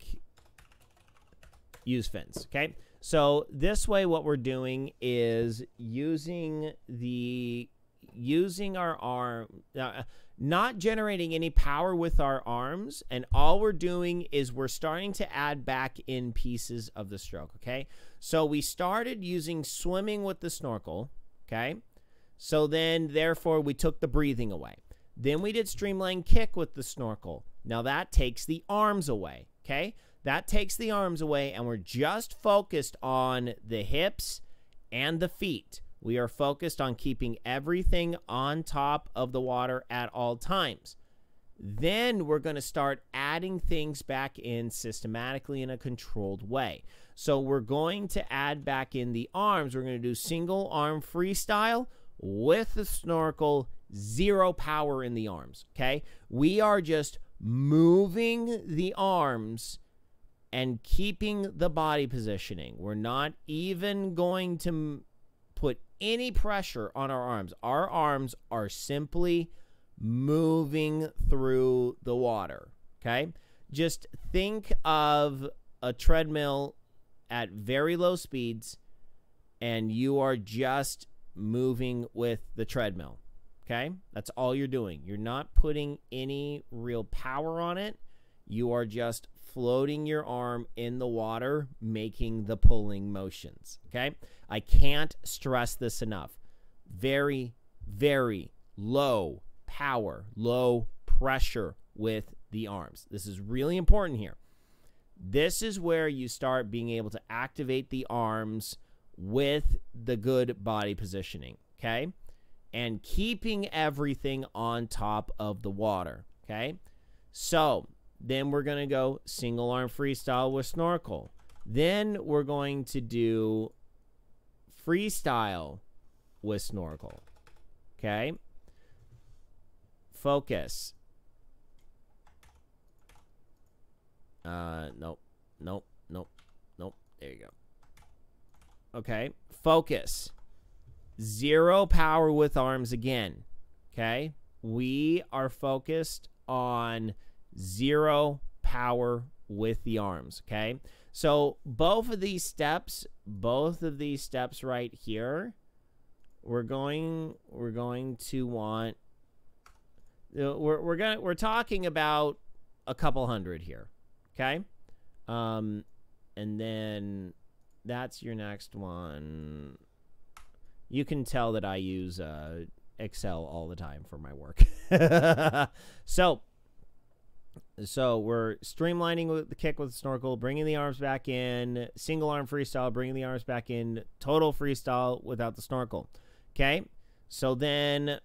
use fins. Okay, so this way what we're doing is using our arm, not generating any power with our arms, and all we're doing is we're starting to add back in pieces of the stroke, okay? So we started using swimming with the snorkel, okay? So then, therefore, we took the breathing away. Then we did streamline kick with the snorkel. Now that takes the arms away, okay? That takes the arms away, and we're just focused on the hips and the feet. We are focused on keeping everything on top of the water at all times. Then we're going to start adding things back in systematically in a controlled way. So we're going to add back in the arms. We're going to do single arm freestyle with the snorkel zero power in the arms, okay? We are just moving the arms and keeping the body positioning. We're not even going to put any pressure on our arms. Our arms are simply moving through the water, okay? Just think of a treadmill at very low speeds, and you are just moving with the treadmill, okay? That's all you're doing. You're not putting any real power on it. You are just floating your arm in the water, making the pulling motions, okay? I can't stress this enough. Very, very low power, low pressure with the arms. This is really important here. This is where you start being able to activate the arms with the good body positioning, okay? And keeping everything on top of the water, okay? So then we're going to go single arm freestyle with snorkel. Then we're going to do freestyle with snorkel, okay? Focus. Nope. There you go. Okay. Focus. Zero power with arms again. Okay. We are focused on zero power with the arms. Okay. So both of these steps right here, we're talking about a couple hundred here. Okay. And then that's your next one. You can tell that I use Excel all the time for my work. So we're streamlining with the kick with the snorkel, bringing the arms back in, single arm freestyle, bringing the arms back in, total freestyle without the snorkel. Okay. So then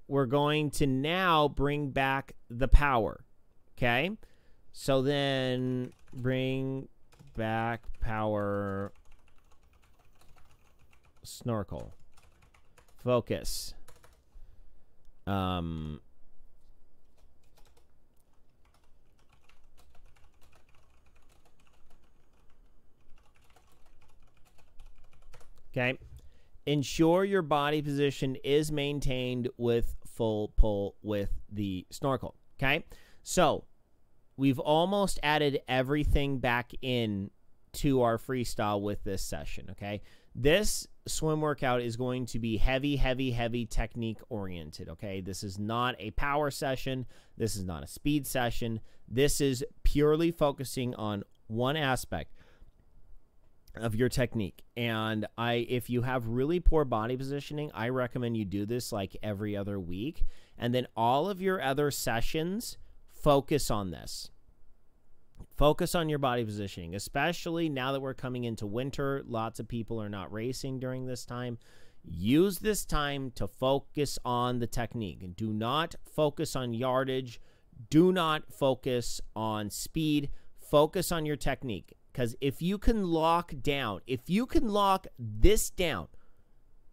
we're going to now bring back the power. Okay. So then bring back power, snorkel, focus. Okay. Ensure your body position is maintained with full pull with the snorkel. Okay. So we've almost added everything back in to our freestyle with this session, okay? This swim workout is going to be heavy, heavy, heavy technique oriented, okay? This is not a power session. This is not a speed session. This is purely focusing on one aspect of your technique. And if you have really poor body positioning, I recommend you do this like every other week. And then all of your other sessions, focus on this. Focus on your body positioning, especially now that we're coming into winter. Lots of people are not racing during this time. Use this time to focus on the technique. And do not focus on yardage. Do not focus on speed. Focus on your technique. Because if you can lock down, if you can lock this down,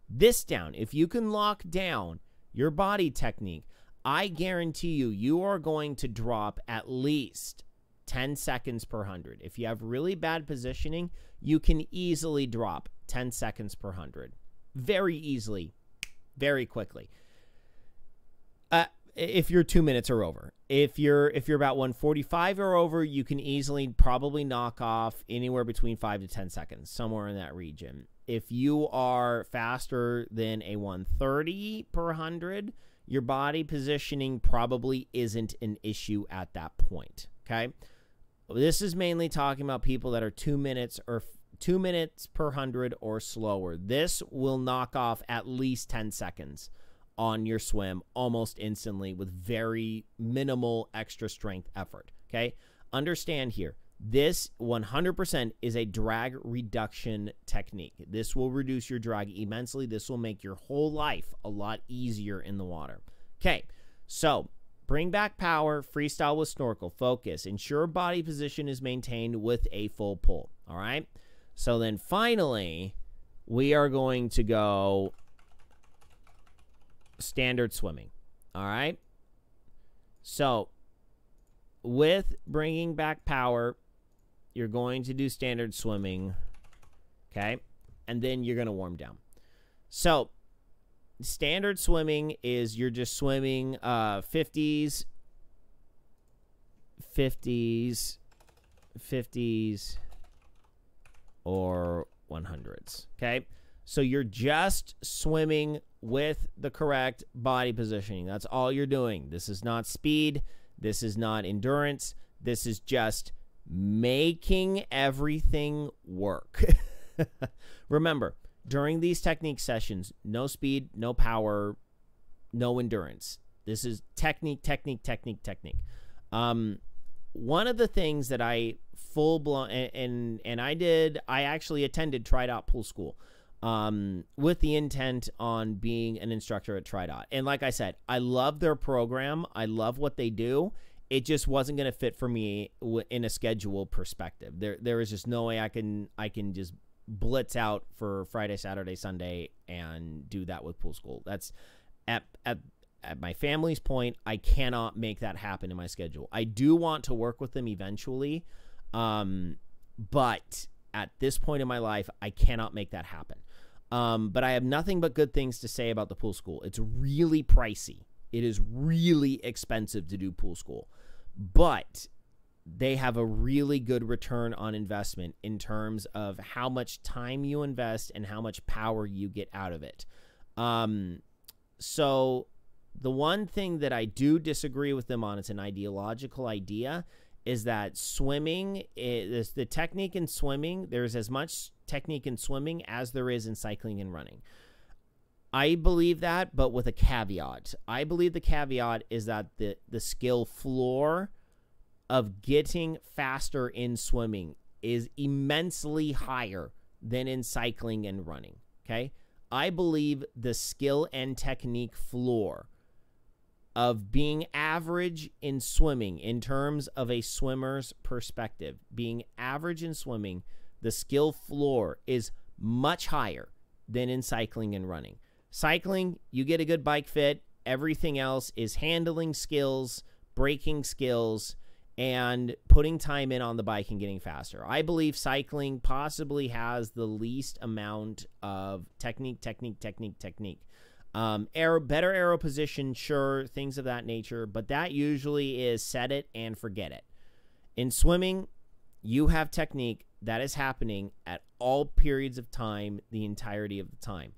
if you can lock down your body technique, I guarantee you are going to drop at least 10 seconds per 100. If you have really bad positioning, you can easily drop 10 seconds per 100. Very easily, very quickly. If you're 2 minutes or over. If you're about 145 or over, you can easily probably knock off anywhere between 5 to 10 seconds, somewhere in that region. If you are faster than a 130 per 100, your body positioning probably isn't an issue at that point, okay? This is mainly talking about people that are 2 minutes or 2 minutes per 100 or slower. This will knock off at least 10 seconds on your swim almost instantly with very minimal extra strength effort, okay? Understand here, this 100% is a drag reduction technique. This will reduce your drag immensely. This will make your whole life a lot easier in the water. Okay, so bring back power, freestyle with snorkel, focus, ensure body position is maintained with a full pull, all right? So then finally, we are going to go standard swimming. All right. So with bringing back power, you're going to do standard swimming. Okay. And then you're going to warm down. So standard swimming is you're just swimming 50s, or 100s. Okay. So you're just swimming with the correct body positioning. That's all you're doing. This is not speed. This is not endurance. This is just making everything work. Remember, during these technique sessions, no speed, no power, no endurance. This is technique, technique, technique, technique. One of the things that I full-blown, and I actually attended TriDot Pool School with the intent on being an instructor at TriDot. And like I said, I love their program. I love what they do. It just wasn't going to fit for me in a schedule perspective. There is just no way I can just blitz out for Friday, Saturday, Sunday and do that with pool school. That's at my family's point, I cannot make that happen in my schedule. I do want to work with them eventually, but at this point in my life, I cannot make that happen. But I have nothing but good things to say about the pool school. It's really pricey. It is really expensive to do pool school, but they have a really good return on investment in terms of how much time you invest and how much power you get out of it. So the one thing that I do disagree with them on, it's an ideological idea, is that swimming is the technique in swimming. There's as much technique in swimming as there is in cycling and running. I believe that, but with a caveat. I believe the caveat is that the skill floor of getting faster in swimming is immensely higher than in cycling and running. Okay? I believe the skill and technique floor of being average in swimming, in terms of a swimmer's perspective, being average in swimming, the skill floor is much higher than in cycling and running. Cycling, you get a good bike fit. Everything else is handling skills, braking skills, and putting time in on the bike and getting faster. I believe cycling possibly has the least amount of technique. Better aero position, sure, things of that nature, but that usually is set it and forget it. In swimming, you have technique that is happening at all periods of time, the entirety of the time.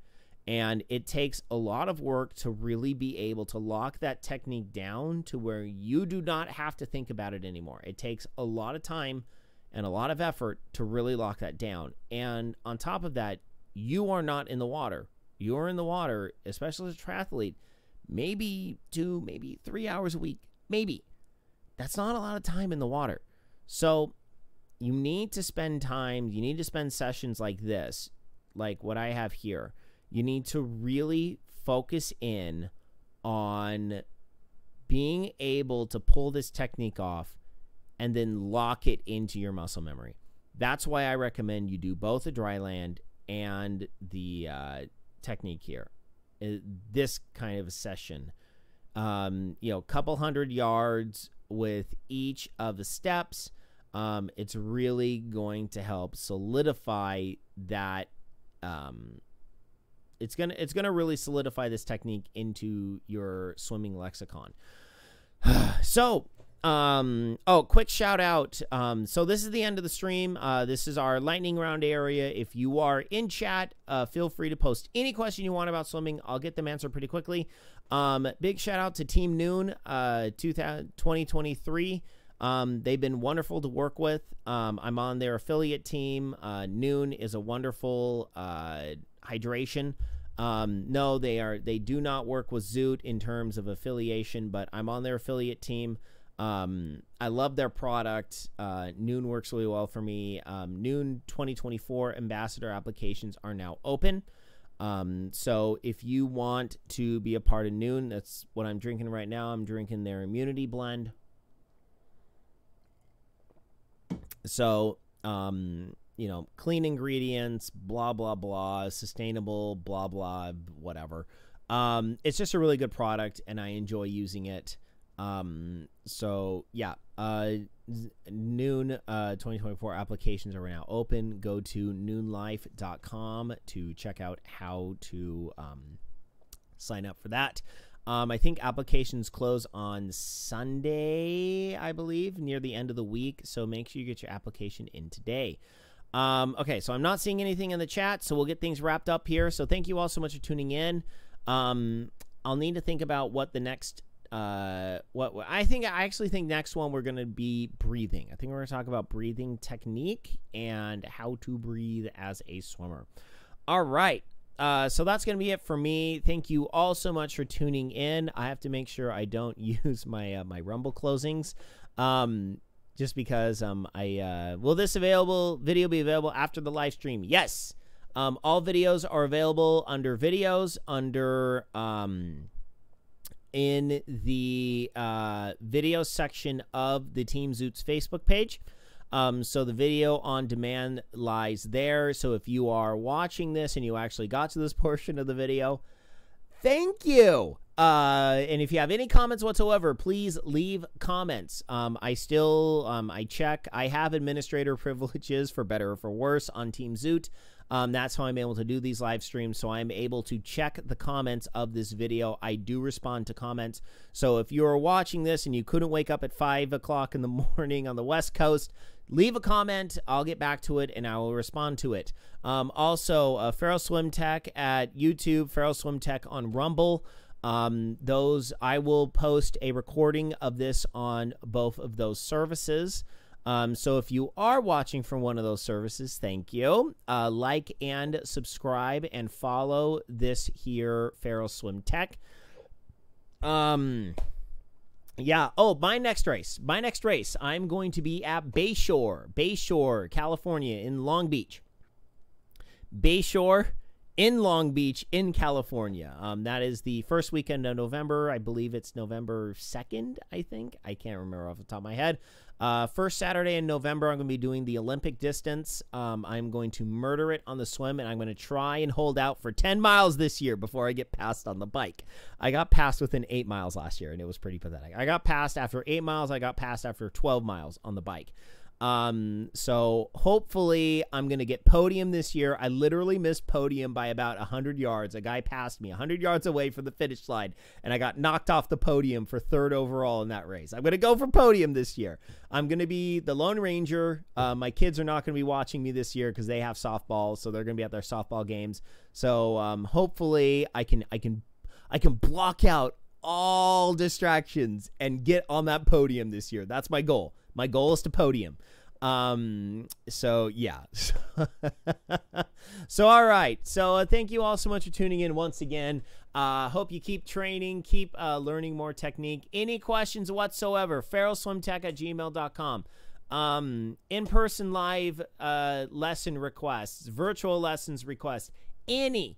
And it takes a lot of work to really be able to lock that technique down to where you do not have to think about it anymore. It takes a lot of time and a lot of effort to really lock that down. And on top of that, you are not in the water. You're in the water, especially as a triathlete, maybe 2, maybe 3 hours a week. Maybe. That's not a lot of time in the water. So you need to spend time, you need to spend sessions like this, like what I have here. You need to really focus in on being able to pull this technique off and then lock it into your muscle memory. That's why I recommend you do both the dry land and the technique here. This kind of a session. Couple 100 yards with each of the steps. It's really going to help solidify that. It's gonna really solidify this technique into your swimming lexicon. So, quick shout out. So this is the end of the stream. This is our lightning round area. If you are in chat, feel free to post any question you want about swimming. I'll get them answered pretty quickly. Big shout out to Team Noon, 2023. They've been wonderful to work with. I'm on their affiliate team. Noon is a wonderful hydration. No, they do not work with Zoot in terms of affiliation, but I'm on their affiliate team. I love their product. Noon works really well for me. Noon 2024 ambassador applications are now open. So if you want to be a part of Noon, that's what I'm drinking right now. I'm drinking their immunity blend. So, clean ingredients, blah, blah, blah, sustainable, blah, blah, whatever. It's just a really good product, and I enjoy using it. So yeah, Noon 2024 applications are now open. Go to noonlife.com to check out how to sign up for that. I think applications close on Sunday, I believe, near the end of the week. So make sure you get your application in today. Okay, so I'm not seeing anything in the chat, so we'll get things wrapped up here. So thank you all so much for tuning in. I'll need to think about what the next I actually think next one we're going to be breathing. I think we're going to talk about breathing technique and how to breathe as a swimmer. All right. So that's going to be it for me. Thank you all so much for tuning in. I have to make sure I don't use my my Rumble closings, just because will this video be available after the live stream? Yes. All videos are available under videos under in the video section of the Team Zoots Facebook page. So the video on demand lies there. So if you are watching this and you actually got to this portion of the video, thank you. And if you have any comments whatsoever, please leave comments. I check. I have administrator privileges for better or for worse on Team Zoot. That's how I'm able to do these live streams. So I'm able to check the comments of this video. I do respond to comments. So if you're watching this and you couldn't wake up at 5 o'clock in the morning on the West Coast, leave a comment. I'll get back to it and I will respond to it. Also, Feral Swim Tech at YouTube, Feral Swim Tech on Rumble. Those I will post a recording of this on both of those services. So if you are watching from one of those services, thank you. Like and subscribe and follow this here Feral Swim Tech. Yeah. Oh, my next race. I'm going to be at Bayshore, California, in Long Beach. Bayshore in Long Beach, in California. That is the first weekend of November. I believe it's November 2nd, I think. I can't remember off the top of my head. First Saturday in November, I'm going to be doing the Olympic distance. I'm going to murder it on the swim, and I'm going to try and hold out for 10 miles this year before I get passed on the bike. I got passed within 8 miles last year, and it was pretty pathetic. I got passed after 8 miles. I got passed after 12 miles on the bike. So hopefully I'm going to get podium this year. I literally missed podium by about 100 yards. A guy passed me 100 yards away from the finish line, and I got knocked off the podium for 3rd overall in that race. I'm going to go for podium this year. I'm going to be the Lone Ranger. My kids are not going to be watching me this year because they have softball, so they're going to be at their softball games. So, hopefully I can block out all distractions and get on that podium this year. That's my goal. My goal is to podium. So yeah. So, all right. So thank you all so much for tuning in once again. Hope you keep training, keep learning more technique. Any questions whatsoever, feralswimtech@gmail.com. In-person live lesson requests, virtual lessons requests. Any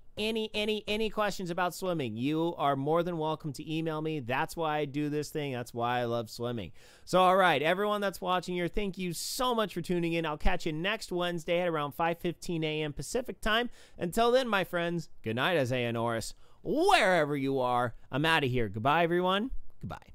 questions about swimming, you are more than welcome to email me. That's why I do this thing. That's why I love swimming. So, all right, everyone that's watching here, thank you so much for tuning in. I'll catch you next Wednesday at around 5:15 a.m. Pacific time. Until then, my friends, good night, Isaiah Norris. Wherever you are, I'm out of here. Goodbye, everyone. Goodbye.